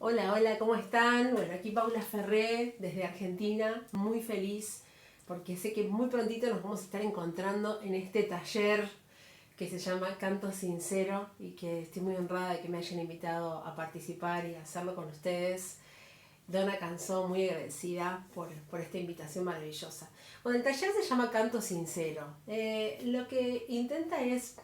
Hola, hola, ¿cómo están? Bueno, aquí Paula Ferré desde Argentina, muy feliz porque sé que muy prontito nos vamos a estar encontrando en este taller que se llama Canto Sincero y que estoy muy honrada de que me hayan invitado a participar y a hacerlo con ustedes. Donna Canzó, muy agradecida por esta invitación maravillosa. Bueno, el taller se llama Canto Sincero. Lo que intenta es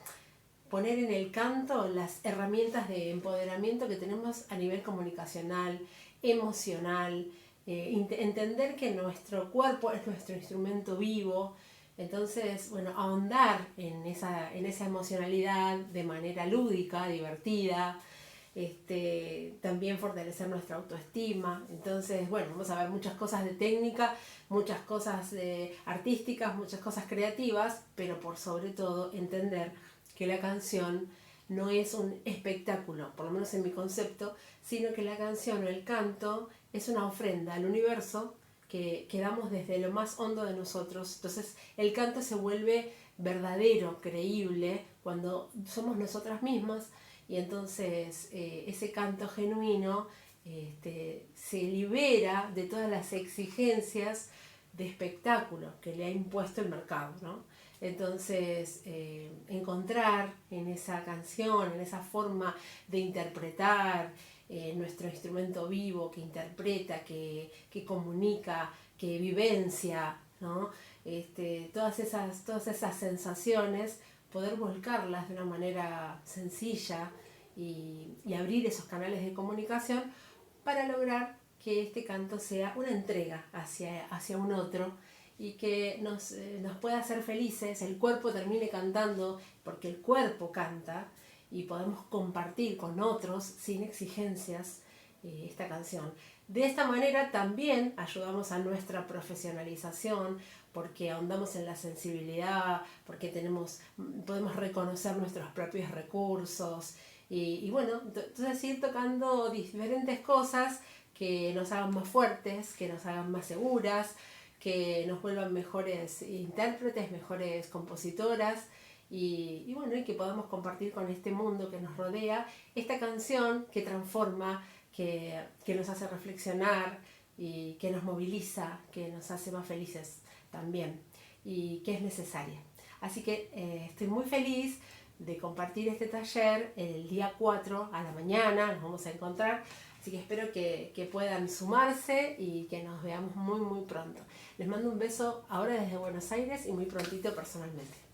poner en el canto las herramientas de empoderamiento que tenemos a nivel comunicacional, emocional, entender que nuestro cuerpo es nuestro instrumento vivo. Entonces, bueno, ahondar en esa emocionalidad de manera lúdica, divertida, también fortalecer nuestra autoestima. Entonces, bueno, vamos a ver muchas cosas de técnica, muchas cosas artísticas, muchas cosas creativas, pero por sobre todo entender que la canción no es un espectáculo, por lo menos en mi concepto, sino que la canción o el canto es una ofrenda al universo que damos desde lo más hondo de nosotros. Entonces el canto se vuelve verdadero, creíble, cuando somos nosotras mismas, y entonces ese canto genuino se libera de todas las exigencias de espectáculo que le ha impuesto el mercado, ¿no? Entonces, encontrar en esa canción, en esa forma de interpretar nuestro instrumento vivo que interpreta, que comunica, que vivencia, ¿no? Todas esas sensaciones, poder volcarlas de una manera sencilla y abrir esos canales de comunicación para lograr que este canto sea una entrega hacia un otro y que nos pueda hacer felices, el cuerpo termine cantando porque el cuerpo canta y podemos compartir con otros sin exigencias esta canción. De esta manera también ayudamos a nuestra profesionalización porque ahondamos en la sensibilidad, porque podemos reconocer nuestros propios recursos y bueno, entonces ir tocando diferentes cosas que nos hagan más fuertes, que nos hagan más seguras, que nos vuelvan mejores intérpretes, mejores compositoras y bueno, y que podamos compartir con este mundo que nos rodea esta canción que transforma, que nos hace reflexionar y que nos moviliza, que nos hace más felices también y que es necesaria. Así que estoy muy feliz de compartir este taller el día 4 a la mañana, nos vamos a encontrar. Así que espero que puedan sumarse y que nos veamos muy muy pronto. Les mando un beso ahora desde Buenos Aires y muy prontito personalmente.